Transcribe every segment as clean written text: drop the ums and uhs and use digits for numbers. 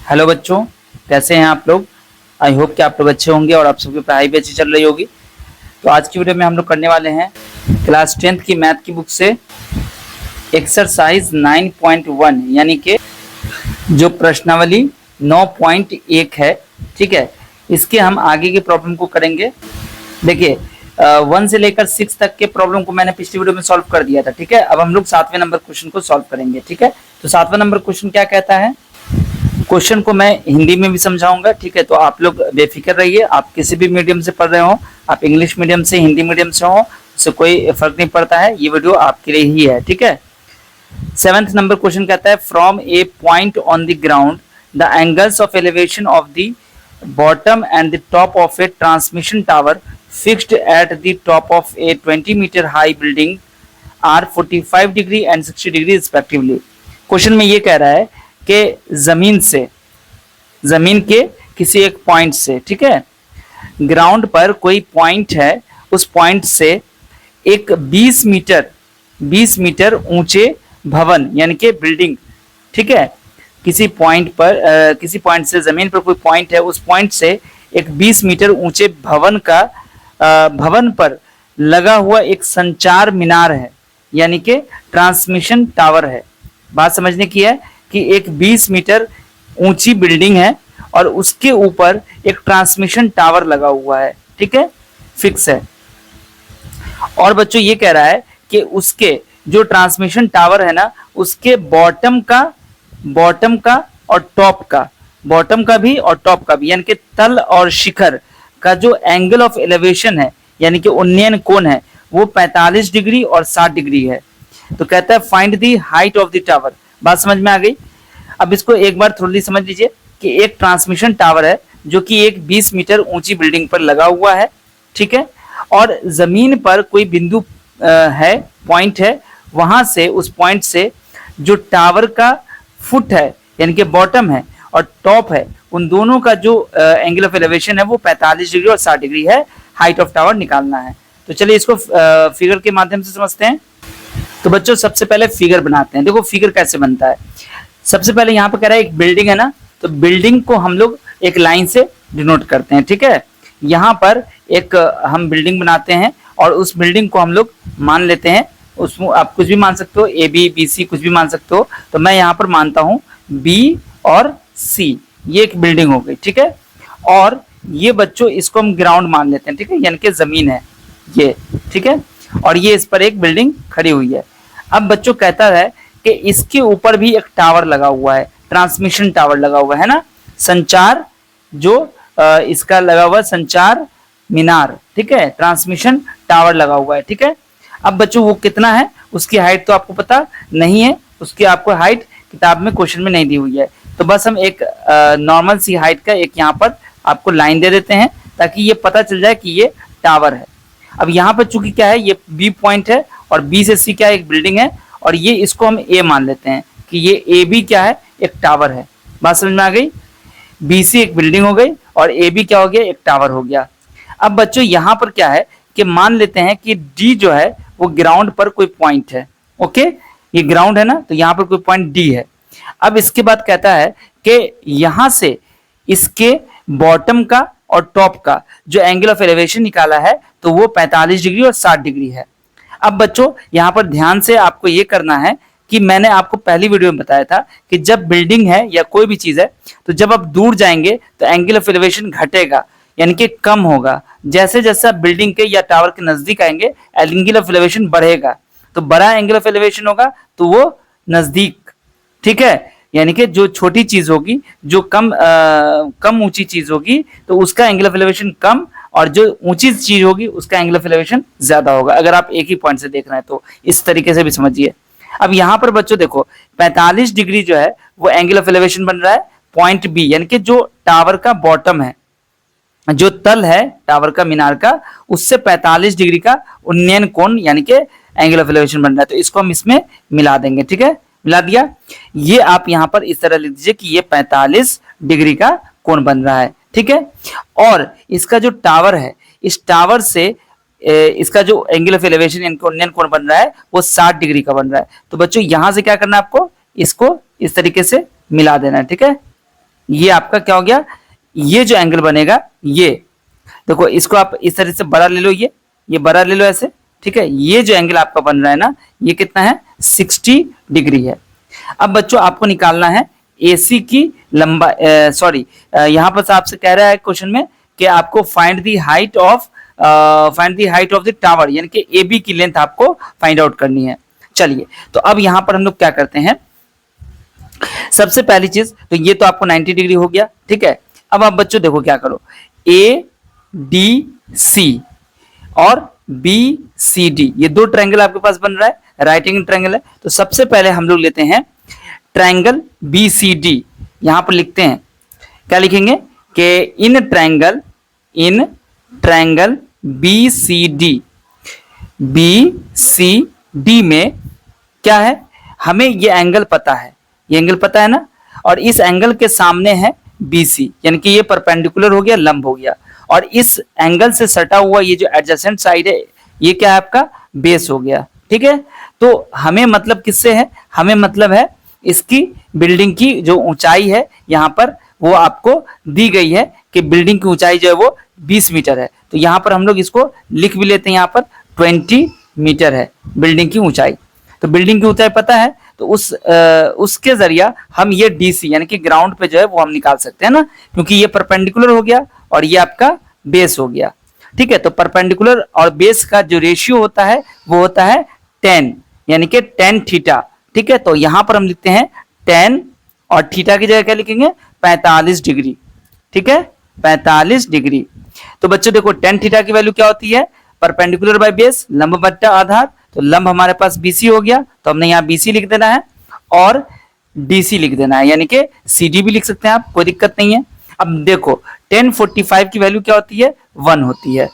Hello बच्चों, कैसे हैं आप लोग। आई होप कि आप लोग अच्छे होंगे और आप सबकी पढ़ाई भी अच्छी चल रही होगी। तो आज की वीडियो में हम लोग करने वाले हैं क्लास 10th की मैथ की बुक से एक्सरसाइज 9.1 यानी कि जो प्रश्नावली 9.1 है। ठीक है, इसके हम आगे की प्रॉब्लम को करेंगे। देखिए 1 से लेकर 6 तक के प्रॉब्लम को मैंने पिछली वीडियो में सॉल्व कर दिया था। ठीक है, अब हम लोग 7वें नंबर क्वेश्चन को सॉल्व करेंगे। ठीक है, तो 7वां नंबर क्वेश्चन क्या कहता है, क्वेश्चन को मैं हिंदी में भी समझाऊंगा। ठीक है, तो आप लोग बेफिक्र रहिए, आप किसी भी मीडियम से पढ़ रहे हो, आप इंग्लिश मीडियम से हिंदी मीडियम से हो, उससे कोई फर्क नहीं पड़ता है, ये वीडियो आपके लिए ही है। ठीक है, 7th नंबर क्वेश्चन कहता है from a point on the ground the angles of elevation of the bottom and the top of a transmission tower fixed at the top of a 20 metre high building are 45 degree and 60 degree respectively. Question में ये कह रहा है कि जमीन के किसी एक पॉइंट से, ठीक है, ग्राउंड पर कोई पॉइंट है, उस पॉइंट से एक 20 मीटर ऊंचे भवन यानी कि बिल्डिंग, ठीक है, किसी पॉइंट से जमीन पर कोई पॉइंट है, उस पॉइंट से एक 20 मीटर ऊंचे भवन पर लगा हुआ एक संचार मीनार है यानी कि ट्रांसमिशन टावर है। बात समझने की है कि एक 20 मीटर ऊंची बिल्डिंग है और उसके ऊपर एक ट्रांसमिशन टावर लगा हुआ है। ठीक है, फिक्स है। और बच्चों ये कह रहा है कि उसके जो ट्रांसमिशन टावर है ना, उसके बॉटम का और टॉप का भी यानी कि तल और शिखर का जो एंगल ऑफ एलिवेशन है यानी कि उन्नयन कोण है वो 45 डिग्री और 60 डिग्री है। तो कहता है find the height of the tower. बात समझ में आ गई। अब इसको एक बार थोड़ी समझ लीजिए कि एक ट्रांसमिशन टावर है जो कि एक 20 मीटर ऊंची बिल्डिंग पर लगा हुआ है। ठीक है, और जमीन पर कोई बिंदु है, पॉइंट है, वहां से उस पॉइंट से जो टावर का फुट है यानी कि बॉटम है और टॉप है, उन दोनों का जो एंगल ऑफ एलिवेशन है वो 45 डिग्री और 60 डिग्री है। हाइट ऑफ टावर निकालना है। तो चलिए इसको फिगर के माध्यम से समझते हैं। तो बच्चों सबसे पहले फिगर बनाते हैं। देखो फिगर कैसे बनता है। सबसे पहले यहाँ पर कह रहा है एक बिल्डिंग है ना, तो बिल्डिंग को हम लोग एक लाइन से डिनोट करते हैं। ठीक है, यहाँ पर एक हम बिल्डिंग बनाते हैं और उस बिल्डिंग को हम लोग मान लेते हैं, उसमें आप कुछ भी मान सकते हो, ए बी बी सी कुछ भी मान सकते हो। तो मैं यहाँ पर मानता हूँ बी और सी, ये एक बिल्डिंग हो गई। ठीक है, और ये बच्चों इसको हम ग्राउंड मान लेते हैं। ठीक है, यानी कि जमीन है ये। ठीक है, और ये इस पर एक बिल्डिंग खड़ी हुई है। अब बच्चों कहता है कि इसके ऊपर भी एक टावर लगा हुआ है, ट्रांसमिशन टावर लगा हुआ है ना, संचार जो इसका लगा हुआ संचार मीनार। ठीक है, ट्रांसमिशन टावर लगा हुआ है। ठीक है, अब बच्चों वो कितना है, उसकी हाइट तो आपको पता नहीं है, उसकी आपको हाइट किताब में क्वेश्चन में नहीं दी हुई है। तो बस हम एक नॉर्मल सी हाइट का एक यहाँ पर आपको लाइन दे देते हैं ताकि ये पता चल जाए कि ये टावर है। अब यहाँ पर चूंकि क्या है, ये बी पॉइंट है और बी से सी क्या है, एक बिल्डिंग है, और ये इसको हम ए मान लेते हैं कि ये ए बी क्या है, एक टावर है। बात समझ में आ गई। बी सी एक बिल्डिंग हो गई और ए बी क्या हो गया, एक टावर हो गया। अब बच्चों यहाँ पर क्या है कि मान लेते हैं कि डी जो है वो ग्राउंड पर कोई पॉइंट है। ओके, ये ग्राउंड है ना, तो यहाँ पर कोई पॉइंट डी है। अब इसके बाद कहता है कि यहां से इसके बॉटम का और टॉप का जो एंगल ऑफ एलिवेशन निकाला है तो वो 45 डिग्री और 60 डिग्री है। अब बच्चों यहां पर ध्यान से आपको ये करना है कि मैंने आपको पहली वीडियो में बताया था कि जब बिल्डिंग है या कोई भी चीज है तो जब आप दूर जाएंगे तो एंगल ऑफ एलिवेशन घटेगा यानी कि कम होगा। जैसे जैसे आप बिल्डिंग के या टावर के नजदीक आएंगे एंगल ऑफ एलिवेशन बढ़ेगा, तो बड़ा एंगल ऑफ एलिवेशन होगा तो वो नजदीक। ठीक है, यानी कि जो छोटी चीज होगी, जो कम ऊंची चीज होगी तो उसका एंगल ऑफ एलिवेशन कम, और जो ऊंची चीज होगी उसका एंगल ऑफ एलिवेशन ज्यादा होगा। अगर आप एक ही पॉइंट से देख रहे हैं तो इस तरीके से भी समझिए। अब यहाँ पर बच्चों देखो 45 डिग्री जो है वो एंगल ऑफ एलिवेशन बन रहा है पॉइंट बी, यानी कि जो टावर का बॉटम है, जो तल है टावर का मीनार का, उससे 45 डिग्री का उन्नयन कोण यानी कि एंगल ऑफ एलिवेशन बन रहा है। तो इसको हम इसमें मिला देंगे। ठीक है, मिला दिया। ये आप यहां पर इस तरह लिख दीजिए कि ये 45 डिग्री का कोण बन रहा है। ठीक है, और इसका जो टावर है, इस टावर से इसका जो एंगल ऑफ एलिवेशन यानी उन्नयन कोण बन रहा है वो 60 डिग्री का बन रहा है। तो बच्चों यहां से क्या करना है आपको, इसको इस तरीके से मिला देना है। ठीक है, ये आपका क्या हो गया, ये जो एंगल बनेगा ये देखो, इसको आप इस तरह से बड़ा ले लो, ये बड़ा ले लो ऐसे, ठीक है। ये जो एंगल आपका बन रहा है ना, ये कितना है, 60 डिग्री है। अब बच्चों आपको निकालना है एसी की लंबा, सॉरी यहाँ पर आपसे कह रहा है क्वेश्चन में कि आपको find the height of the tower, यानी कि ए बी की लेंथ आपको फाइंड आउट करनी है। चलिए, तो अब यहां पर हम लोग क्या करते हैं, सबसे पहली चीज तो ये तो आपको 90 डिग्री हो गया, ठीक है। अब आप बच्चों देखो क्या करो, ए डी सी और बी सी डी, ये दो ट्रायंगल आपके पास बन रहा है, राइट एंगल ट्रायंगल है। तो सबसे पहले हम लोग लेते हैं ट्रायंगल बी सी डी, यहां पर लिखते हैं, क्या लिखेंगे कि इन ट्रायंगल बी सी डी में क्या है, हमें ये एंगल पता है, ये एंगल पता है ना, और इस एंगल के सामने है BC, यानी कि ये परपेंडिकुलर हो गया, लंब हो गया, और इस एंगल से सटा हुआ ये जो एडजेसेंट साइड है, ये क्या है आपका बेस हो गया, ठीक है। तो हमें मतलब किससे है, हमें मतलब है इसकी बिल्डिंग की जो ऊंचाई है यहाँ पर वो आपको दी गई है कि बिल्डिंग की ऊंचाई जो है वो 20 मीटर है। तो यहाँ पर हम लोग इसको लिख भी लेते हैं, यहाँ पर 20 मीटर है बिल्डिंग की ऊंचाई। तो बिल्डिंग की ऊंचाई पता है, तो उसके जरिया हम ये डीसी यानी कि ग्राउंड पे जो है वो हम निकाल सकते हैं ना, क्योंकि ये परपेंडिकुलर हो गया और ये आपका बेस हो गया, ठीक है। तो परपेंडिकुलर और बेस का जो रेशियो होता है वो होता है 10, यानी कि 10 थीटा, ठीक है। तो यहां पर हम लिखते हैं 10 और थीटा की जगह क्या लिखेंगे, 45 डिग्री, ठीक है, 45 डिग्री। तो बच्चों देखो 10 थीटा की वैल्यू क्या होती है, परपेंडिकुलर बाय बेस, लंब बट्टा आधार। तो लंब हमारे पास BC हो गया, तो हमने यहाँ BC लिख देना है और DC लिख देना है, यानी कि CD भी लिख सकते हैं आप, कोई दिक्कत नहीं है। अब देखो 1045 की वैल्यू क्या होती है, 1 होती है,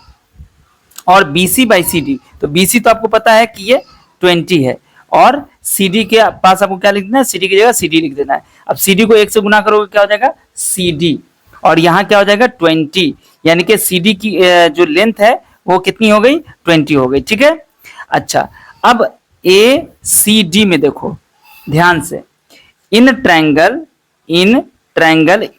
और BC बाई CD, तो BC तो आपको पता है कि ये 20 है, और CD के पास आपको क्या लिख देना है, CD की जगह CD लिख देना है। अब CD को 1 से गुना करोगे क्या हो जाएगा, CD, और यहाँ क्या हो जाएगा 20, यानी कि CD की जो लेंथ है वो कितनी हो गई, 20 हो गई, ठीक है। अच्छा, अब ACD में देखो ध्यान से, इन ट्रायंगल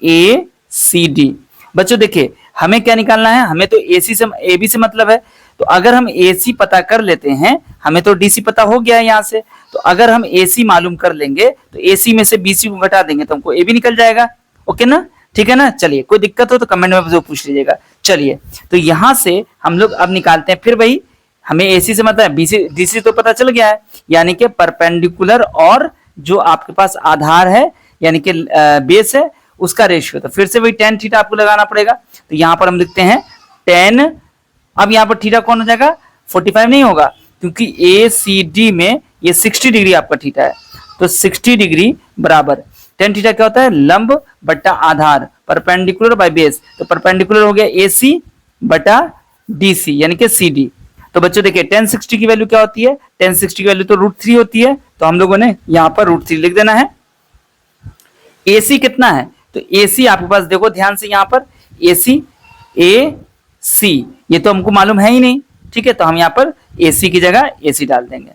ACD, बच्चों देखिए हमें क्या निकालना है, हमें तो AC से AB से मतलब है, तो अगर हम AC पता कर लेते हैं, हमें तो DC पता हो गया है यहाँ से, तो अगर हम AC मालूम कर लेंगे तो AC में से BC को घटा देंगे तो हमको AB निकल जाएगा, ओके ना, ठीक है ना। चलिए, कोई दिक्कत हो तो कमेंट में पूछ लीजिएगा। चलिए, तो यहां से हम लोग अब निकालते हैं, फिर वही हमें AC से मतलब BC DC तो पता चल गया है, यानी कि परपेंडिकुलर और जो आपके पास आधार है यानी कि बेस है उसका रेशियो, तो फिर से वही 10 थीटा आपको लगाना पड़ेगा। तो यहां पर हम लिखते हैं 10, अब यहां पर थीटा कौन हो जाएगा, 45 नहीं होगा, क्योंकि ACD में ये 60 डिग्री आपका थीटा है, तो 60 डिग्री बराबर 10 थीटा क्या होता है, लंब बट्टा आधार, परपेंडिकुलर बाय बेस, तो परपेंडिकुलर हो गया AC बटा DC यानी कि CD। तो बच्चों देखिए 1060 की वैल्यू क्या होती है, 1060 की वैल्यू तो √3 होती है, तो हम लोगों ने यहां पर √3 लिख देना है। AC कितना है, तो AC आपके पास देखो ध्यान से, यहां पर AC ये तो हमको मालूम है ही नहीं, ठीक है, तो हम यहां पर AC की जगह AC डाल देंगे।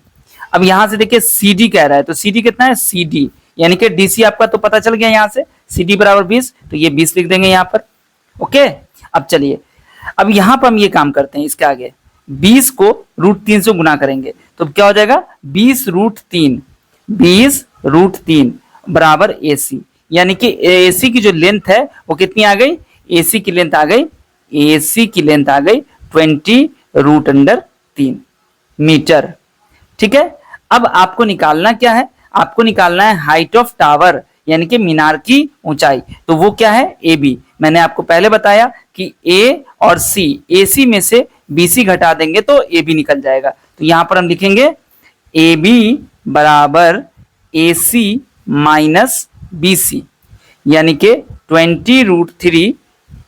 अब यहां से देखिए CD कह रहा है, तो CD कितना है, CD यानी कि DC आपका तो पता चल गया, यहां से CD बराबर 20, तो ये 20 लिख देंगे यहां पर, ओके। अब चलिए, अब यहां पर हम ये काम करते हैं, इसके आगे 20 को √3 से गुना करेंगे, तो क्या हो जाएगा 20 √3 बराबर AC, यानी कि AC की जो लेंथ है वो कितनी आ गई, AC की लेंथ आ गई 20 √3 मीटर, ठीक है। अब आपको निकालना क्या है, आपको निकालना है हाइट ऑफ टावर यानी कि मीनार की ऊंचाई, तो वो क्या है AB। मैंने आपको पहले बताया कि A और C, AC में से BC घटा देंगे तो AB निकल जाएगा, तो यहां पर हम लिखेंगे AB बराबर AC माइनस BC, यानी कि 20 √3,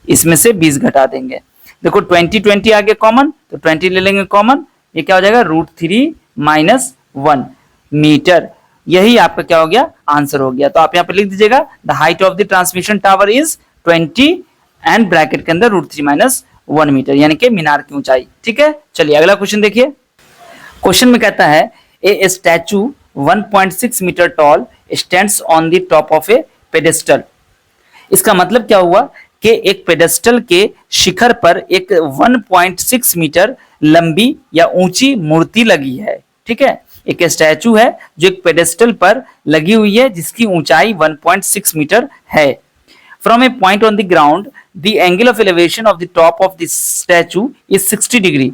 इसमें से 20 घटा देंगे, देखो 20 आगे कॉमन, तो 20 ले लेंगे कॉमन, ये क्या हो जाएगा √3 माइनस 1 मीटर, यही आपका क्या हो गया, आंसर हो गया। तो आप यहां पर लिख दीजिएगा the height of the transmission tower is 20 and bracket के अंदर √3 माइनस 1 मीटर, यानी कि मीनार की ऊंचाई, ठीक है। चलिए अगला क्वेश्चन देखिए, क्वेश्चन में कहता है a statue 1.6 metre tall stands on the top of a pedestal, इसका मतलब क्या हुआ कि एक पेडेस्टल के शिखर पर एक 1.6 मीटर लंबी या ऊंची मूर्ति लगी है। ठीक है, एक स्टैचू है जो एक पेडेस्टल पर लगी हुई है जिसकी ऊंचाई 1.6 मीटर है। From a point on the ground the angle of elevation of the top of the statue is 60 degree.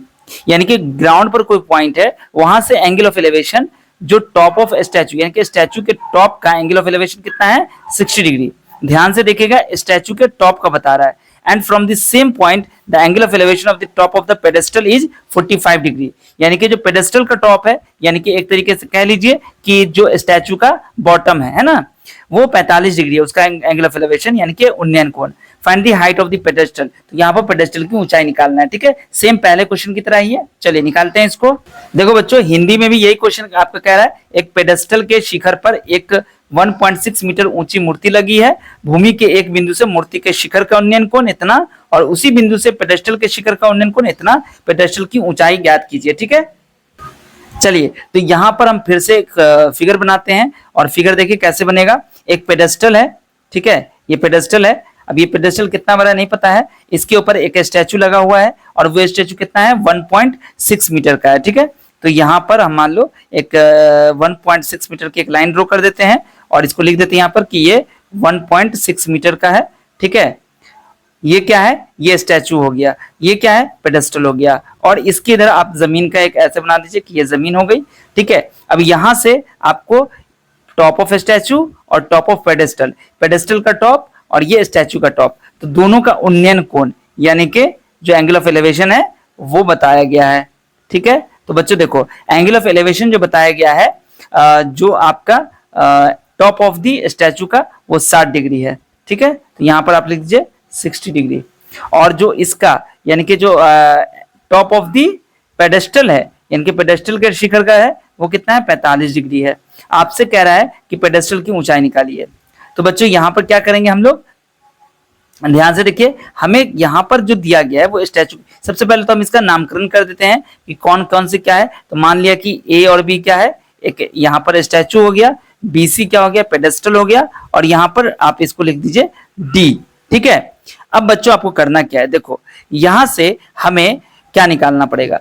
यानी कि ग्राउंड पर कोई पॉइंट है, वहां से एंगल ऑफ एलिवेशन जो टॉप ऑफ स्टैचू यानी कि स्टैचू के टॉप का एंगल ऑफ एलिवेशन कितना है, 60 डिग्री। ध्यान से देखिएगा, स्टैचू के टॉप का बता रहा है। And from the same point the angle of elevation of the top of the pedestal is 45 degree. यानी कि जो पेडेस्टल का टॉप है, यानी कि एक तरीके से कह लीजिए कि जो स्टैचू का बॉटम है ना, वो 45 डिग्री है उसका एंगल ऑफ एलिवेशन, यानी कि उन्नयन कोण। Find the height of the pedestal, तो यहाँ पर पेडेस्टल की ऊंचाई निकालना है। ठीक है, सेम पहले क्वेश्चन की तरह ही है। चलिए निकालते हैं इसको। देखो बच्चों, हिंदी में भी यही क्वेश्चन आपका कह रहा है, एक पेडेस्टल के शिखर पर एक 1.6 मीटर ऊंची मूर्ति लगी है। भूमि के एक बिंदु से मूर्ति के शिखर का उन्नयन कोण इतना और उसी बिंदु से पेडेस्टल के शिखर का उन्नयन कोण इतना। पेडेस्टल की ऊंचाई ज्ञात कीजिए। ठीक है, चलिए तो यहां पर हम फिर से एक फिगर बनाते हैं और फिगर देखिए कैसे बनेगा। एक पेडेस्टल है, ठीक है, ये पेडेस्टल है। अब ये पेडेस्टल कितना बड़ा नहीं पता है, इसके ऊपर एक स्टैचू लगा हुआ है और वो स्टैचू कितना है, 1.6 मीटर का है। ठीक है, तो यहाँ पर हम मान लो एक 1.6 मीटर की एक लाइन ड्रॉ कर देते हैं और इसको लिख देते हैं यहाँ पर कि ये 1.6 मीटर का है। ठीक है, ये क्या है, ये स्टैचू हो गया, ये क्या है, पेडेस्टल हो गया। और इसके इधर आप जमीन का एक ऐसे बना दीजिए कि ये जमीन हो गई। ठीक है, अब यहां से आपको टॉप ऑफ स्टैचू और टॉप ऑफ पेडेस्टल, पेडेस्टल का टॉप और ये स्टैचू का टॉप, तो दोनों का उन्नयन कोण यानी कि जो एंगल ऑफ एलिवेशन है वो बताया गया है। ठीक है, तो बच्चों देखो, एंगल ऑफ एलिवेशन जो बताया गया है, जो आपका टॉप ऑफ द स्टैचू का वो 60 डिग्री है। ठीक है, तो यहाँ पर आप लिख दीजिए 60 डिग्री। और जो इसका यानी कि जो टॉप ऑफ द पेडेस्टल है, यानी कि पेडेस्टल के शिखर का है, वो कितना है, 45 डिग्री है। आपसे कह रहा है कि पेडेस्टल की ऊंचाई निकालिए। तो बच्चों यहाँ पर क्या करेंगे हम लोग, ध्यान से देखिए, हमें यहाँ पर जो दिया गया है वो स्टैचू, सबसे पहले तो हम इसका नामकरण कर देते हैं कि कौन कौन से क्या है। तो मान लिया कि ए और बी क्या है, एक यहाँ पर स्टैचू हो गया, बी सी क्या हो गया, पेडेस्टल हो गया, और यहाँ पर आप इसको लिख दीजिए डी। ठीक है, अब बच्चों आपको करना क्या है, देखो यहां से हमें क्या निकालना पड़ेगा।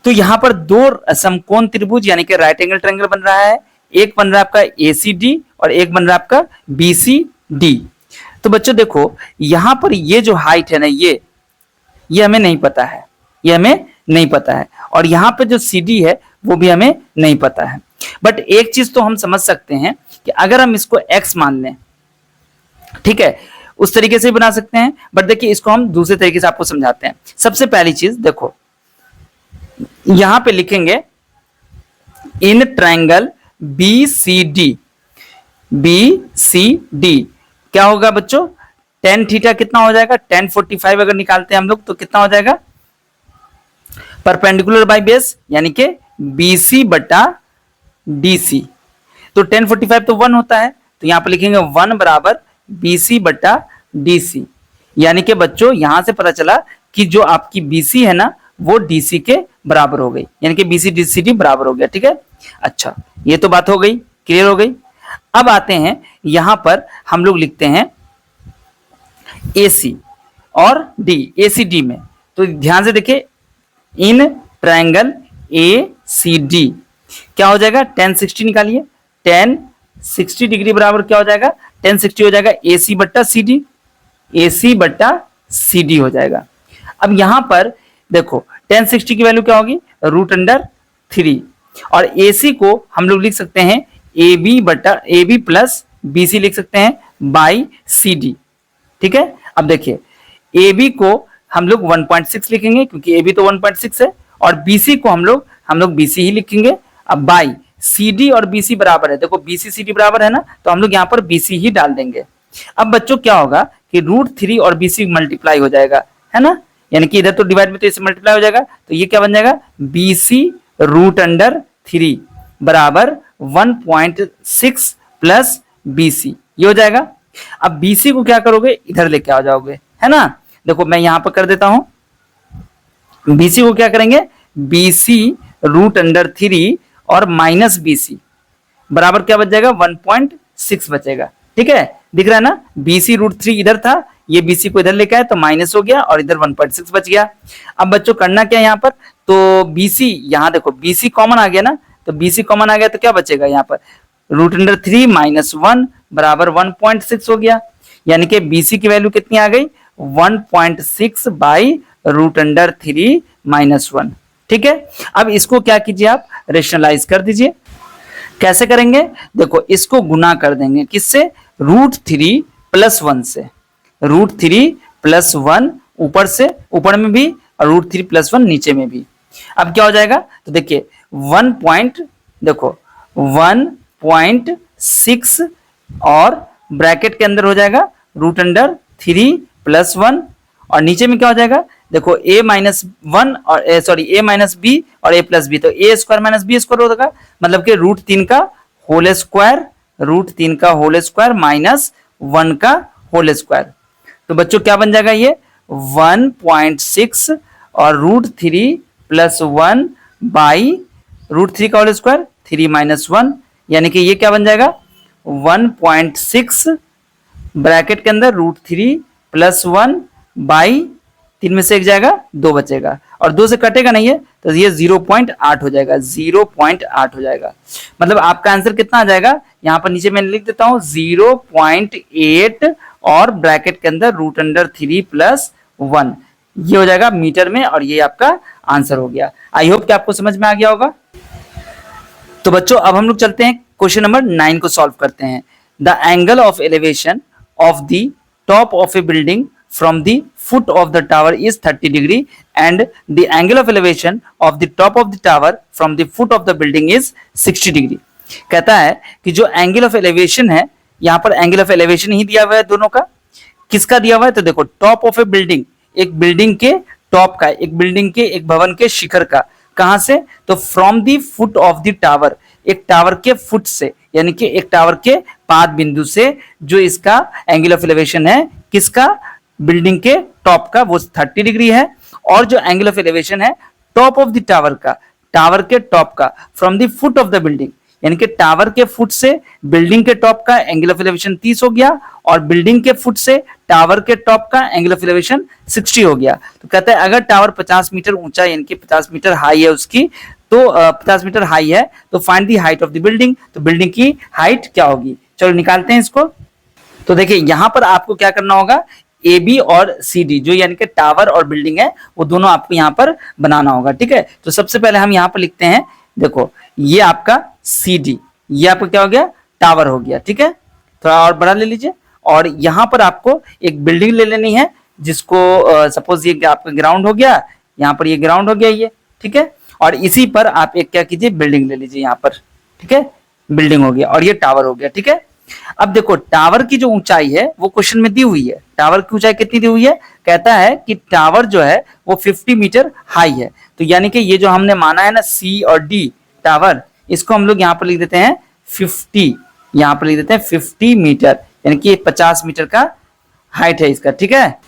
तो यहां पर दो समकोण त्रिभुज यानी कि राइट एंगल ट्रायंगल बन रहा है। एक बन रहा है आपका ACD और एक बन रहा है आपका BCD। तो बच्चों देखो, यहां पर ये जो हाइट है ना, ये हमें नहीं पता है, ये हमें नहीं पता है। और यहाँ पे जो CD है वो भी हमें नहीं पता है। बट एक चीज तो हम समझ सकते हैं कि अगर हम इसको x मान लें, ठीक है, उस तरीके से बना सकते हैं। बट देखिए, इसको हम दूसरे तरीके से आपको समझाते हैं। सबसे पहली चीज देखो, यहां पे लिखेंगे इन ट्रायंगल BCD, BCD क्या होगा बच्चों, tan थीटा कितना हो जाएगा, tan 45 अगर निकालते हैं हम लोग तो कितना हो जाएगा, परपेंडिकुलर बाय बेस यानी कि BC बटा DC। तो tan 45 तो 1 होता है, तो यहां पर लिखेंगे 1 बराबर BC बटा DC। यानी कि बच्चों यहां से पता चला कि जो आपकी BC है ना वो DC के बराबर हो गई, यानी कि BC DCD बराबर हो गया। ठीक है, अच्छा ये तो बात हो गई, क्लियर हो गई। अब आते हैं यहां पर हम लोग लिखते हैं AC और D, ACD में। तो ध्यान से देखिए, इन ट्रायंगल ACD क्या हो जाएगा, tan 60 निकालिए, tan 60 डिग्री बराबर क्या हो जाएगा, tan 60 हो जाएगा AC बट्टा CD, AC बट्टा CD हो जाएगा। अब यहां पर देखो tan 60 की वैल्यू क्या होगी, √3, और AC को हम लोग लिख सकते हैं AB प्लस BC लिख सकते हैं बाई CD। ठीक है, अब देखिए AB को हम लोग 1.6 लिखेंगे क्योंकि AB तो 1.6 है, और BC को हम लोग BC ही लिखेंगे। अब बाई CD और BC बराबर है, देखो BC CD बराबर है ना, तो हम लोग यहाँ पर BC ही डाल देंगे। अब बच्चों क्या होगा कि √3 और BC मल्टीप्लाई हो जाएगा, है ना, यानी कि इधर तो डिवाइड में तो इसे मल्टीप्लाई हो जाएगा, तो ये क्या बन जाएगा, BC √3 बराबर 1.6 प्लस BC, ये हो जाएगा। अब BC को क्या करोगे, इधर लेके आ जाओगे, है ना। देखो मैं यहां पर कर देता हूं, BC को क्या करेंगे, BC √3 और माइनस BC बराबर क्या बच जाएगा, 1.6 बचेगा। ठीक है, दिख रहा है ना, BC √3 इधर था, ये BC को इधर लेके आए तो माइनस हो गया और इधर 1.6 बच गया। अब बच्चों करना क्या है यहाँ पर, तो BC यहाँ देखो BC कॉमन आ गया ना, तो BC कॉमन आ गया तो क्या बचेगा यहाँ पर, √3 - 1 बराबर 1.6 हो गया, यानी कि BC की वैल्यू कितनी आ गई, 1.6 बाई √3 - 1। ठीक है, अब इसको क्या कीजिए आप रेशनलाइज कर दीजिए। कैसे करेंगे, देखो इसको गुना कर देंगे किससे, √3 + 1 से, √3 + 1 ऊपर से, ऊपर में भी, और √3 + 1 नीचे में भी। अब क्या हो जाएगा, तो देखिए 1.6 और ब्रैकेट के अंदर हो जाएगा √3 + 1 और नीचे में क्या हो जाएगा, देखो a - 1 और a - b और a + b, तो a² - b² होगा, मतलब कि √3 का होल स्क्वायर, √3 का होल स्क्वायर माइनस 1 का होल स्क्वायर। तो बच्चों क्या बन जाएगा ये 1.6 और √3 + 1 बाई √3 का होल स्क्वायर 3 - 1, यानी कि ये क्या बन जाएगा 1.6 ब्रैकेट के अंदर √3 + 1 बाई 3 में से 1 जाएगा 2 बचेगा और 2 से कटेगा नहीं है तो ये 0.8 हो जाएगा, 0.8 हो जाएगा। मतलब आपका आंसर कितना आ जाएगा, यहाँ पर नीचे मैं लिख देता हूँ 0.8 और ब्रैकेट के अंदर √3 + 1, ये हो जाएगा मीटर में और ये आपका आंसर हो गया। आई होप कि आपको समझ में आ गया होगा। तो बच्चों अब हम लोग चलते हैं क्वेश्चन नंबर 9 को सॉल्व करते हैं। The angle of elevation of the top of A building from the foot of the tower is 30 degree and the angle of elevation of the top of the tower from the foot of the building is 60 degree। कहता है कि जो angle of elevation है, यहाँ पर angle of elevation ही दिया हुआ है दोनों का, किसका दिया हुआ है, तो देखो टॉप ऑफ ए बिल्डिंग, एक बिल्डिंग के टॉप का, एक बिल्डिंग के, एक भवन के शिखर का, कहां से, तो from the foot of the tower, एक टावर के फुट से, यानी कि एक टावर के पाद बिंदु से जो इसका एंगल ऑफ एलिवेशन है, किसका, बिल्डिंग के टॉप का, वो 30 डिग्री है। और जो एंगल ऑफ एलिवेशन है टॉप ऑफ द टावर का, टावर के टॉप का, from the foot of the building, यानी कि टावर के फुट से बिल्डिंग के टॉप का एंगल ऑफ एलिवेशन 30 हो गया और बिल्डिंग के फुट से टावर के टॉप का एंगल ऑफ एलिवेशन 60 हो गया। तो कहता है अगर टावर 50 मीटर ऊंचा, यानी कि 50 मीटर हाई है उसकी, तो 50 मीटर हाई है, तो find the height of the building, तो बिल्डिंग की हाइट क्या होगी, चलो निकालते हैं इसको। तो देखिए यहां पर आपको क्या करना होगा, AB और CD जो यानी कि टावर और बिल्डिंग है, वो दोनों आपको यहाँ पर बनाना होगा। ठीक है, तो सबसे पहले हम यहाँ पर लिखते हैं, देखो ये आपका CD, ये आपका क्या हो गया, टावर हो गया। ठीक है, थोड़ा और बड़ा ले लीजिए और यहाँ पर आपको एक बिल्डिंग ले लेनी है, जिसको सपोज ये आपका ग्राउंड हो गया, यहाँ पर ये ग्राउंड हो गया ये। ठीक है, और इसी पर आप एक क्या कीजिए, बिल्डिंग ले लीजिए यहाँ पर। ठीक है, बिल्डिंग हो गया और ये टावर हो गया। ठीक है, अब देखो टावर की जो ऊंचाई है वो क्वेश्चन में दी हुई है, टावर की ऊंचाई कितनी दी हुई है, कहता है कि टावर जो है वो 50 मीटर हाई है, तो यानी कि ये जो हमने माना है ना C और D टावर, इसको हम लोग यहाँ पर लिख देते हैं 50, यहाँ पर लिख देते हैं 50 मीटर, यानी कि 50 मीटर का हाइट है इसका। ठीक है,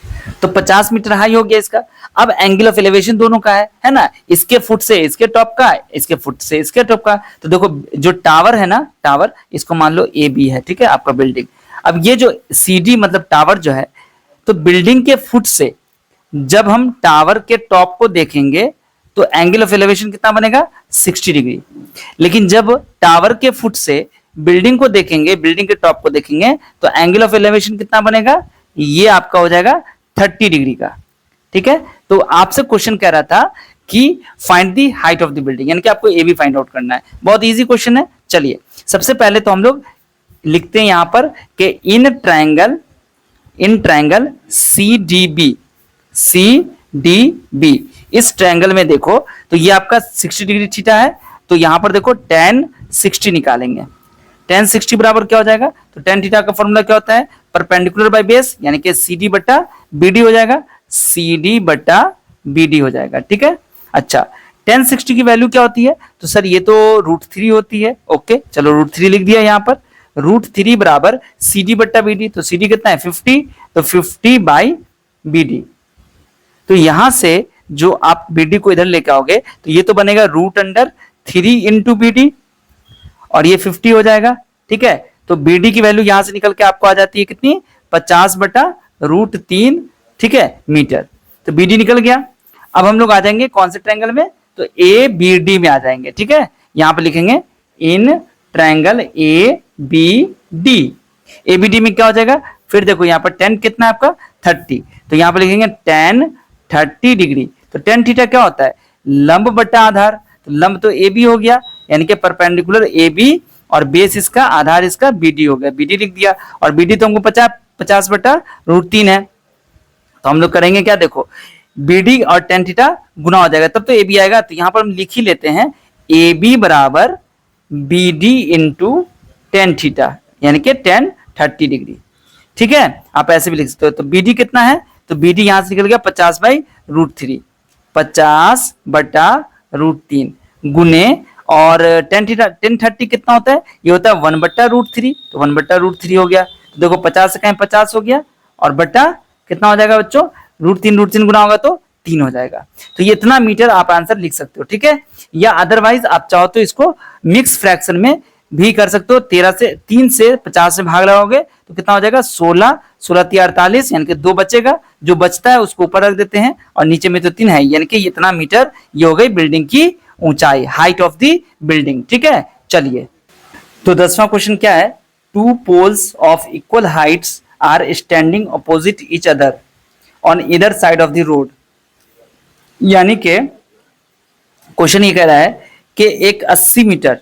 तो 50 मीटर हाई हो गया इसका। अब एंगल ऑफ एलिवेशन दोनों का है ना, इसके फुट से इसके टॉप का, इसके फुट से इसके टॉप का। तो देखो जो टावर है ना, टावर इसको मान लो AB है। ठीक है, आपका बिल्डिंग। अब ये जो CD मतलब टावर जो है, तो बिल्डिंग के फुट से जब हम टावर के टॉप को देखेंगे तो एंगल ऑफ एलिवेशन कितना बनेगा, 60 डिग्री। लेकिन जब टावर के फुट से बिल्डिंग को देखेंगे, बिल्डिंग के टॉप को देखेंगे, तो एंगल ऑफ एलिवेशन कितना बनेगा, ये आपका हो जाएगा 30 डिग्री का। ठीक है, तो आपसे क्वेश्चन कह रहा था कि find the height of the building, यानी कि आपको AB फाइंड आउट करना है। बहुत इजी क्वेश्चन है। चलिए सबसे पहले तो हम लोग लिखते हैं यहां पर कि इन ट्रायंगल CDB, इस ट्रायंगल में देखो तो ये आपका 60 डिग्री थीटा है, तो यहां पर देखो tan 60 निकालेंगे। tan 60 बराबर क्या हो जाएगा, तो tan थीटा का फॉर्मूला क्या होता है, परपेंडिकुलर बाय बेस, यानी कि CD बटा BD हो जाएगा, CD बटा BD हो जाएगा। ठीक है, अच्छा tan 60 की वैल्यू क्या होती है, तो सर ये तो √3 होती है। ओके, चलो √3 लिख दिया यहाँ पर, √3 बराबर CD बटा BD, तो CD कितना है 50, तो 50 बाई BD। तो यहां से जो आप BD को इधर लेके आओगे तो ये तो बनेगा √3 इंटू BD और ये 50 हो जाएगा। ठीक है, तो BD की वैल्यू यहां से निकल के आपको आ जाती है कितनी, 50/√3, ठीक है, मीटर। तो BD निकल गया। अब हम लोग आ जाएंगे कौन से ट्रायंगल में, तो ABD में आ जाएंगे, ठीक है। यहां पे लिखेंगे इन ट्रायंगल ABD। ABD में क्या हो जाएगा, फिर देखो यहाँ पर tan कितना है आपका 30, तो यहाँ पे लिखेंगे tan 30 डिग्री। तो tan थीटा क्या होता है, लंब बटा आधार, तो लंब तो AB हो गया, यानी कि परपेंडिकुलर AB, और बेस इसका, आधार इसका BD हो गया, BD लिख दिया। और BD तो हमको 50/√3 है, तो हम लोग करेंगे क्या, देखो BD और tan थीटा गुना हो जाएगा, तब तो AB आएगा। तो यहाँ पर हम लिख ही लेते हैं AB बराबर BD इंटू tan थीटा, यानी कि tan 30 डिग्री, ठीक है। आप ऐसे भी लिख सकते हो। तो BD कितना है, तो BD यहां से निकल गया 50/√3, 50/√3 गुने, और tan 30 कितना होता है, ये होता है 1/√3, तो 1/√3 हो गया। तो देखो 50 से कहीं 50 हो गया, और बट्टा कितना हो जाएगा बच्चों, √3 गुना होगा तो 3 हो जाएगा। तो ये इतना मीटर आप आंसर लिख सकते हो, ठीक है। या अदरवाइज आप चाहो तो इसको मिक्स फ्रैक्शन में भी कर सकते हो। 3 से 50 में भाग लगाओगे तो कितना हो जाएगा, 16, 16×3 = 48, यानी कि 2 बचेगा, जो बचता है उसको ऊपर रख देते हैं, और नीचे में तो 3 है, यानी कि इतना मीटर ये हो गई बिल्डिंग की ऊंचाई, हाइट ऑफ द बिल्डिंग, ठीक है। चलिए, तो 10वां क्वेश्चन क्या है, 2 poles of equal heights are standing opposite each other on either side of the road. यानी कि क्वेश्चन ये कह रहा है कि एक 80 मीटर,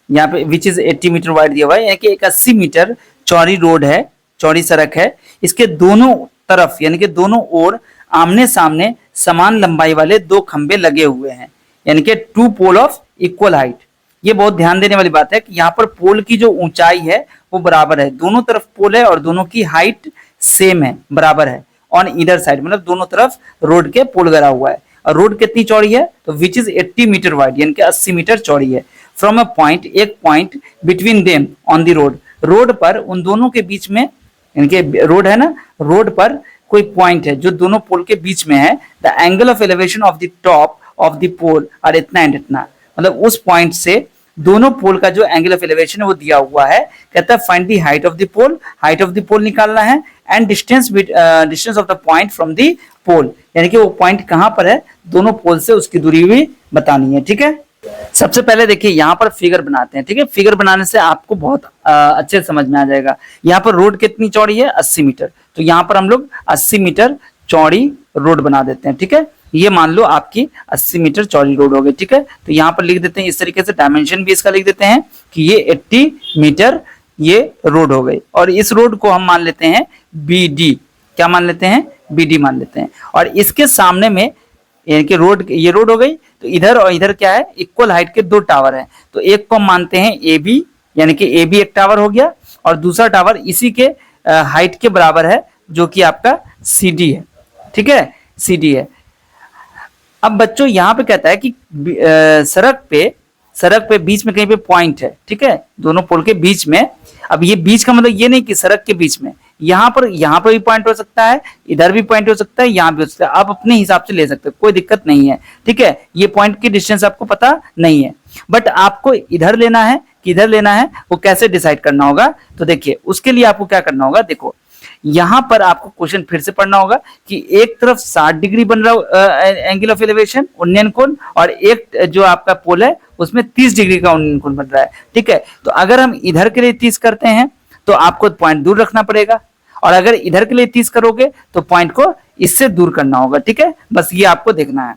यहाँ पे विच इज 80 मीटर वाइड दिया हुआ है, यानी कि एक 80 मीटर चौड़ी रोड है, चौड़ी सड़क है, इसके दोनों तरफ यानी कि दोनों ओर आमने सामने समान लंबाई वाले 2 खंबे लगे हुए हैं, यानी कि 2 पोल ऑफ इक्वल हाइट। ये बहुत ध्यान देने वाली बात है कि यहाँ पर पोल की जो ऊंचाई है वो बराबर है, दोनों तरफ पोल है और दोनों की हाइट सेम है, बराबर है। ऑन ईदर साइड मतलब दोनों तरफ रोड के पोल गड़ा हुआ है। और रोड कितनी चौड़ी है, तो विच इज 80 मीटर वाइड, यानी कि 80 मीटर चौड़ी है। फ्रॉम अ पॉइंट, एक point between them on the road, road पर उन दोनों के बीच में, यानी कि रोड है ना, रोड पर कोई पॉइंट है जो दोनों पोल के बीच में है। The angle of elevation of the top of the pole और इतना एंड इतना, मतलब उस पॉइंट से दोनों पोल का जो एंगल ऑफ एलिवेशन है वो दिया हुआ है। कहता है find the height of the pole, height of the pole निकालना है, and distance of the point from the pole, यानी कि वो पॉइंट कहां पर है, दोनों पोल से उसकी दूरी भी बतानी है, ठीक है। सबसे पहले देखिए यहाँ पर फिगर बनाते हैं, ठीक है। फिगर बनाने से आपको बहुत अच्छे समझ में आ जाएगा। यहाँ पर रोड कितनी चौड़ी है, 80 मीटर, तो यहाँ पर हम लोग 80 मीटर चौड़ी रोड बना देते हैं, ठीक है। ये मान लो आपकी 80 मीटर चौड़ी रोड हो गई, ठीक है। तो यहाँ पर लिख देते हैं इस तरीके से, डायमेंशन भी इसका लिख देते हैं कि ये 80 मीटर ये रोड हो गई, और इस रोड को हम मान लेते हैं BD, क्या मान लेते हैं, BD मान लेते हैं। और इसके सामने में, यानी कि रोड, ये रोड हो गई, तो इधर और इधर क्या है, इक्वल हाइट के 2 टावर हैं, तो एक को हम मानते हैं AB, यानी कि AB एक टावर हो गया, और दूसरा टावर इसी के हाइट के बराबर है जो कि आपका CD है, ठीक है, CD है। अब बच्चों यहाँ पे कहता है कि सड़क पे बीच में कहीं पे पॉइंट है, ठीक है, दोनों पोल के बीच में। अब ये बीच का मतलब ये नहीं कि सड़क के बीच में, यहाँ पर भी पॉइंट हो सकता है, इधर भी पॉइंट हो सकता है, यहाँ भी हो सकता है, आप अपने हिसाब से ले सकते हो, कोई दिक्कत नहीं है, ठीक है। ये पॉइंट की डिस्टेंस आपको पता नहीं है, बट आपको इधर लेना है कि इधर लेना है, वो कैसे डिसाइड करना होगा। तो देखिए उसके लिए आपको क्या करना होगा, देखो यहां पर आपको क्वेश्चन फिर से पढ़ना होगा कि एक तरफ 60 डिग्री बन रहा एंगल ऑफ एलिवेशन, उन्नयन कोण, और एक जो आपका पोल है उसमें 30 डिग्री का उन्नयन कोण बन रहा है, ठीक है। तो अगर हम इधर के लिए 30 करते हैं तो आपको पॉइंट दूर रखना पड़ेगा, और अगर इधर के लिए 30 करोगे तो पॉइंट को इससे दूर करना होगा, ठीक है। बस ये आपको देखना है।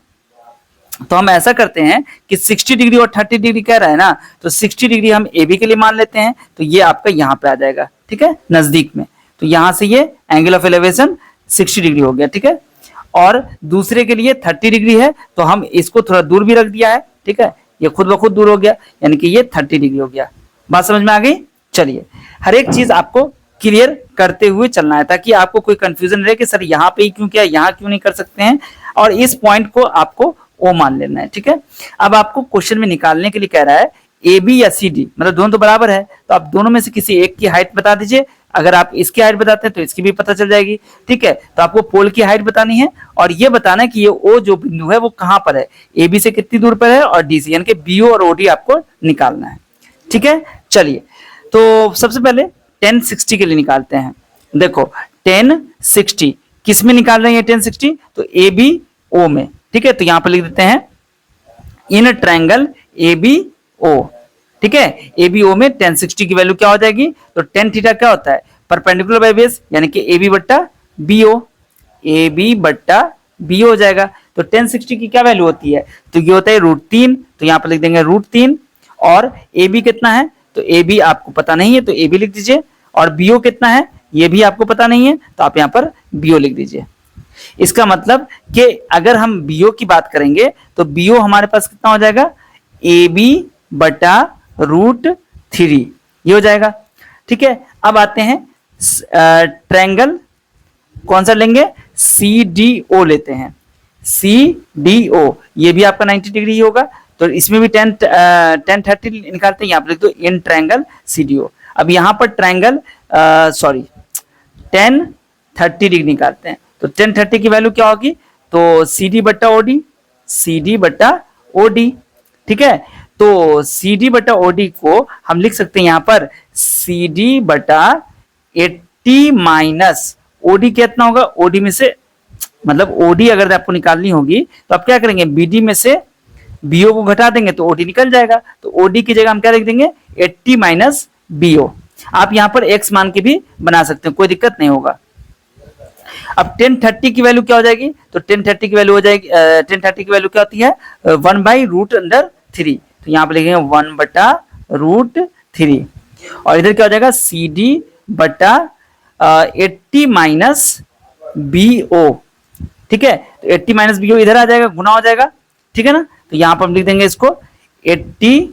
तो हम ऐसा करते हैं कि 60 डिग्री और 30 डिग्री कह रहा है ना, तो 60 डिग्री हम AB के लिए मान लेते हैं, तो ये आपका यहाँ पे आ जाएगा, ठीक है, नजदीक में। तो यहां से ये एंगल ऑफ एलिवेशन 60 डिग्री हो गया, ठीक है। और दूसरे के लिए 30 डिग्री है, तो हम इसको थोड़ा दूर भी रख दिया है, ठीक है, ये खुद ब खुद दूर हो गया, यानी कि ये 30 डिग्री हो गया। बात समझ में आ गई। चलिए, हर एक चीज आपको क्लियर करते हुए चलना है ताकि आपको कोई कंफ्यूजन रहे कि सर यहाँ पे ही क्यों किया, यहाँ क्यों नहीं कर सकते हैं, और इस पॉइंट को आपको O मान लेना है, ठीक है। अब आपको क्वेश्चन में निकालने के लिए कह रहा है AB या CD, मतलब दोनों तो बराबर है, तो आप दोनों में से किसी एक की हाइट बता दीजिए। अगर आप इसकी हाइट बताते हैं तो इसकी भी पता चल जाएगी, ठीक है। तो आपको पोल की हाइट बतानी है, और ये बताना है कि ये O जो बिंदु है वो कहां पर है, AB से कितनी दूर पर है, और DC यानी कि BO और OD आपको निकालना है, ठीक है। चलिए, तो सबसे पहले 1060 के लिए निकालते हैं। देखो 1060 किस में निकाल रहे हैं 1060? तो ए बी ओ में, ठीक है। तो यहां पर लिख देते हैं in triangle A B O, ठीक है। ए बी ओ में 1060 की वैल्यू क्या हो जाएगी? तो टेन थीटा क्या होता है? परपेंडिकुलर बाय बेस, यानी कि ए बी बट्टा बी ओ, ए बी बट्टा बी हो जाएगा। तो 1060 की क्या वैल्यू होती है? तो ये होता है √3, तो यहां पर लिख देंगे √3। और ए बी कितना है? तो ए बी आपको पता नहीं है तो ए बी लिख दीजिए। और बी ओ कितना है ये भी आपको पता नहीं है तो आप यहां पर बी ओ लिख दीजिए। इसका मतलब कि अगर हम बी ओ की बात करेंगे तो बी ओ हमारे पास कितना हो जाएगा? ए बी बटा √3 ये हो जाएगा, ठीक है। अब आते हैं ट्रायंगल कौन सा लेंगे? सी डी ओ लेते हैं। सी डी ओ ये भी आपका 90 डिग्री होगा, तो इसमें भी 1030 निकालते हैं। यहाँ पर लिख दो in triangle C D O. अब यहाँ पर ट्रायंगल 1030 डिग्री निकालते हैं। तो 1030 की वैल्यू क्या होगी? तो सी डी बट्टा ओडी, सी डी बट्टा ओडी, ठीक है। तो सी डी बटा ओडी को हम लिख सकते हैं यहां पर सी डी बटा 80 माइनस ओडी कितना होगा? ओडी में से मतलब ओडी अगर आपको निकालनी होगी तो आप क्या करेंगे? बीडी में से बीओ को घटा देंगे तो ओडी निकल जाएगा। तो ओडी की जगह हम क्या लिख देंगे? 80 माइनस बीओ। आप यहां पर एक्स मान के भी बना सकते हैं, कोई दिक्कत नहीं होगा। अब 1030 की वैल्यू क्या हो जाएगी? तो 1030 की वैल्यू हो जाएगी 1030 की वैल्यू क्या होती है? 1/√3। तो यहां पर लिखेंगे 1/√3। और इधर क्या हो जाएगा? सी डी बटा 80 माइनस बी ओ, ठीक है। तो 80 माइनस बी ओ इधर आ जाएगा, गुना हो जाएगा, ठीक है ना। तो यहां पर हम लिख देंगे इसको 80,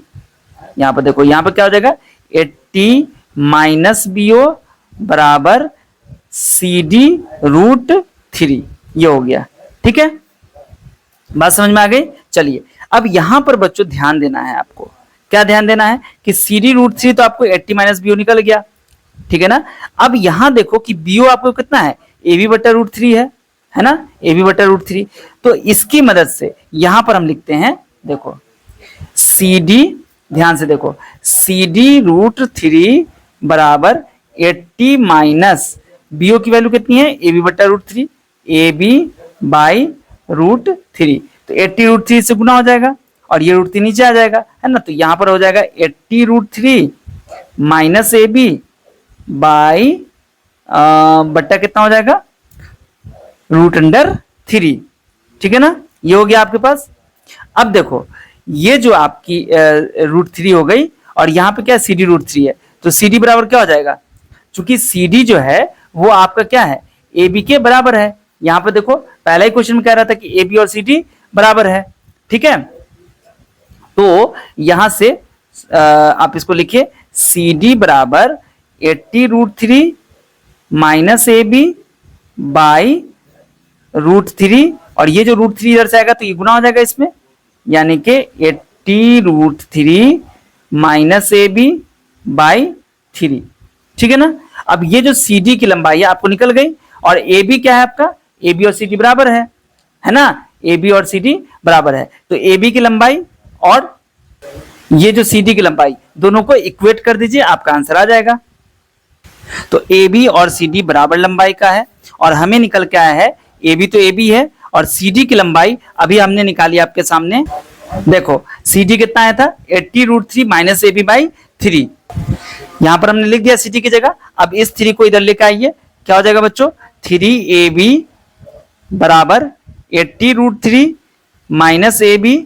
यहां पर देखो यहां पर क्या हो जाएगा? 80 माइनस बी ओ बराबर सी डी √3 ये हो गया, ठीक है। बात समझ में आ गई? चलिए अब यहां पर बच्चों ध्यान देना है आपको। क्या ध्यान देना है? कि सी डी √3 तो आपको 80 माइनस बी ओ निकल गया, ठीक है ना। अब यहां देखो कि बी ओ आपको कितना है? ए बी बटा √3 है ना, ए बी बटा √3। तो इसकी मदद से यहां पर हम लिखते हैं, देखो सी डी, ध्यान से देखो, सी डी √3 बराबर 80 माइनस बी ओ की वैल्यू कितनी है? ए बी बटा √3, ए बी बाई √3। तो 80 √3 से गुना हो जाएगा और ये √3 नीचे आ जाएगा, है ना। तो यहां पर हो जाएगा 80 √3 माइनस ए बी बाई बट्टा कितना हो जाएगा? √3, ठीक है ना। ये हो गया आपके पास। अब देखो ये जो आपकी √3 हो गई और यहाँ पे क्या सी डी √3 है, तो सी डी बराबर क्या हो जाएगा? चूंकि सी डी जो है वो आपका क्या है? ए बी के बराबर है। यहाँ पे देखो पहला ही क्वेश्चन में कह रहा था कि ए बी और सी डी बराबर है, ठीक है। तो यहां से आप इसको लिखिए सी डी बराबर 80 √3 माइनस ए बी बाई √3, और ये जो √3 इधर से आएगा तो ये गुना हो जाएगा इसमें, यानी कि 80 √3 माइनस ए बी बाई 3, ठीक है ना। अब ये जो सी डी की लंबाई है आपको निकल गई, और ए बी क्या है आपका? ए बी और सी डी बराबर है ना, ए बी और सी डी बराबर है। तो ए बी की लंबाई और ये जो सी डी की लंबाई दोनों को इक्वेट कर दीजिए, आपका आंसर आ जाएगा। तो ए बी और सी डी बराबर लंबाई का है और हमें निकल के आया है ए बी तो ए बी है और सी डी की लंबाई अभी हमने निकाली आपके सामने। देखो सी डी कितना आया था? 80 √3 माइनस ए बी बाई 3। यहां पर हमने लिख दिया सी डी की जगह। अब इस 3 को इधर लेकर आइए, क्या हो जाएगा बच्चों? 3ab बराबर 80 √3 माइनस ए बी,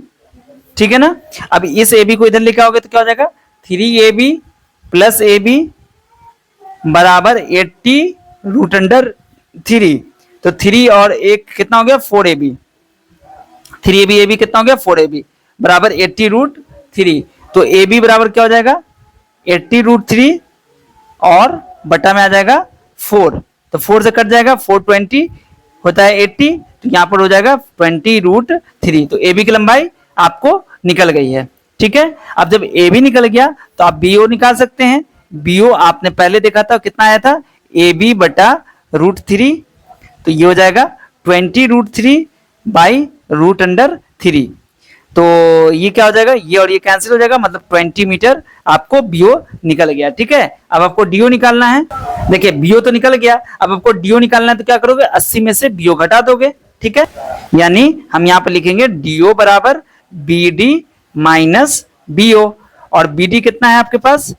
ठीक है ना। अब इस ए बी को इधर लेकर आओगे तो क्या हो जाएगा? 3ab प्लस ए बी बराबर 80 √3। तो 3 और 1 कितना हो गया? 4ab। 3ab कितना हो गया? 4ab बराबर 80 √3। तो ए बी बराबर क्या हो जाएगा? 80 √3 और बटा में आ जाएगा 4, तो 4 से कट जाएगा, 420 होता है 80, तो यहां पर हो जाएगा 20 √3। तो ए बी की लंबाई आपको निकल गई है, ठीक है। अब जब ए बी निकल गया तो आप बी ओ निकाल सकते हैं। बी ओ आपने पहले देखा था कितना आया था? ए बी बटा √3, तो ये हो जाएगा 20 √3 बाई √3। तो ये क्या हो जाएगा, ये और ये कैंसिल हो जाएगा, मतलब 20 मीटर आपको बीओ निकल गया। ठीक है, अब आपको डीओ निकालना है। देखिए बीओ तो निकल गया, अब आपको डीओ निकालना है तो क्या करोगे, 80 में से बीओ घटा दोगे। ठीक है, यानी हम यहाँ पे लिखेंगे डीओ बराबर बी डी माइनस बीओ, और बी डी कितना है आपके पास,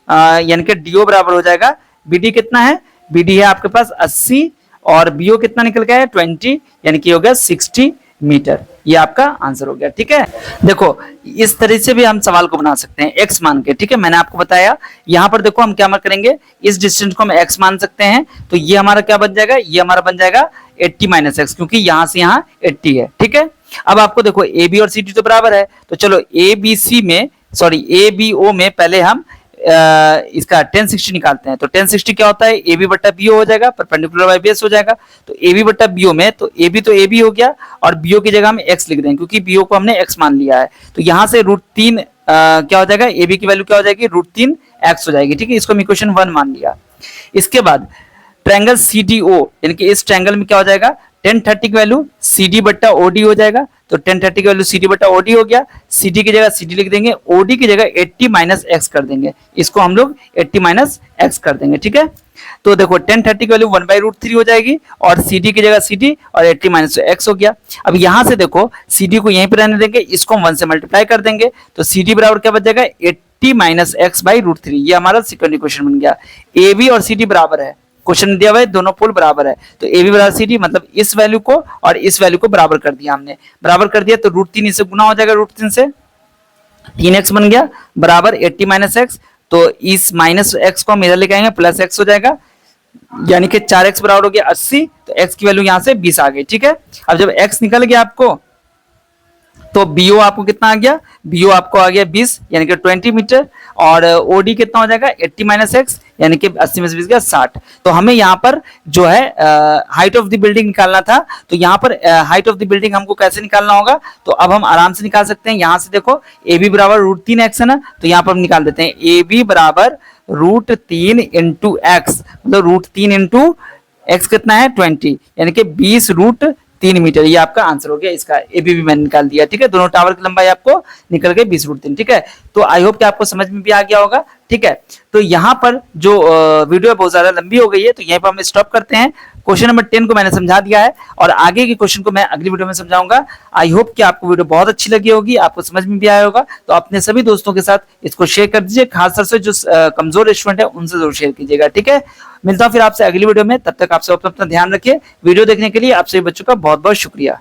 यानी कि डीओ बराबर हो जाएगा, बी डी कितना है, बी डी है आपके पास 80 और बीओ कितना निकल गया है 20, यानी कि हो गया 60 मीटर। ये आपका आंसर हो गया। ठीक है, देखो इस तरह से भी हम सवाल को बना सकते हैं एक्स मान के। ठीक है, मैंने आपको बताया यहाँ पर देखो हम क्या करेंगे, इस डिस्टेंस को हम एक्स मान सकते हैं, तो ये हमारा क्या बन जाएगा, ये हमारा बन जाएगा 80 माइनस एक्स, क्योंकि यहां से यहाँ 80 है। ठीक है, अब आपको देखो ए बी और सी डी तो बराबर है, तो चलो ए बी सी में सॉरी ए बी ओ में पहले हम इसका 1060 निकालते हैं। तो 1060 क्या होता है, ए बी बट्टा बी हो जाएगा, परपेंडिकुलर बाई बेस हो जाएगा। तो ए बी बट्टा बी में तो ए बी तो ए बी हो गया, और बीओ की जगह हम एक्स लिख देंगे क्योंकि बीओ को हमने एक्स मान लिया है। तो यहां से √3 क्या हो जाएगा, ए बी की वैल्यू क्या हो जाएगी, √3 एक्स हो जाएगी। ठीक है, इसको हम इक्वेशन 1 मान लिया। इसके बाद ट्रायंगल सी डी ओ, यानी कि इस ट्रायंगल में क्या हो जाएगा, 1030 की वैल्यू सी डी बट्टा ओडी हो जाएगा। तो 1030 की वैल्यू सी डी बट्टा ओडी हो गया, सी डी की जगह सी डी लिख देंगे, ओडी की जगह 80 माइनस एक्स कर देंगे, इसको हम लोग 80 माइनस एक्स कर देंगे। ठीक है, तो देखो 1030 की वैल्यू 1/√3 हो जाएगी, और सी डी की जगह सी डी और 80 माइनस एक्स हो गया। अब यहां से देखो सी डी को यहीं पर रहने देंगे, इसको हम 1 से मल्टीप्लाई कर देंगे, तो सी डी बराबर क्या बच जाएगा, 80 माइनस एक्स बाई √3। ये हमारा सेकंड इक्वेशन बन गया। ए बी और सी डी बराबर है, क्वेश्चन दिया हुआ है दोनों पोल बराबर है, तो ए बी बराबर सी डी, मतलब इस वैल्यू को और इस वैल्यू को बराबर कर दिया हमने, बराबर कर दिया तो √3 इससे गुना हो जाएगा, √3 से 3x बन गया बराबर 80 माइनस एक्स। तो इस माइनस एक्स को हम इधर लेके आएंगे, प्लस एक्स हो जाएगा, यानी कि 4x बराबर हो गया 80, तो x की वैल्यू यहां से 20 आ गई। ठीक है, अब जब x निकल गया आपको तो बीओ आपको कितना आ गया, बीओ आपको आ गया 20 यानी कि 20 मीटर, और ओडी कितना हो जाएगा 80 माइनस एक्स यानी कि 80 में से 20 गया 60। तो हमें यहाँ पर जो है हाइट ऑफ द बिल्डिंग निकालना था, तो यहाँ पर हाइट ऑफ द बिल्डिंग हमको कैसे निकालना होगा, तो अब हम आराम से निकाल सकते हैं। यहाँ से देखो ए बी बराबर √3 एक्स है ना, तो यहाँ पर हम निकाल देते हैं ए बी बराबर √3 इंटू एक्स, मतलब √3 इंटू एक्स कितना है 20, यानी कि 20√3 मीटर। ये आपका आंसर हो गया, इसका ए बी मैंने निकाल दिया। ठीक है, दोनों टावर की लंबाई आपको निकल गई 20√3। ठीक है, तो आई होप कि आपको समझ में भी आ गया होगा। ठीक है, तो यहाँ पर जो वीडियो बहुत ज्यादा लंबी हो गई है, तो यहीं पर हम स्टॉप करते हैं। क्वेश्चन नंबर 10 को मैंने समझा दिया है, और आगे के क्वेश्चन को मैं अगली वीडियो में समझाऊंगा। आई होप कि आपको वीडियो बहुत अच्छी लगी होगी, आपको समझ में भी आया होगा। तो अपने सभी दोस्तों के साथ इसको शेयर कर दीजिए, खासतौर से जो कमजोर स्टूडेंट है उनसे जरूर शेयर कीजिएगा। ठीक है, मिलता हूं फिर आपसे अगली वीडियो में, तब तक आप सब अपना ध्यान रखिए। वीडियो देखने के लिए आप सभी बच्चों का बहुत बहुत शुक्रिया।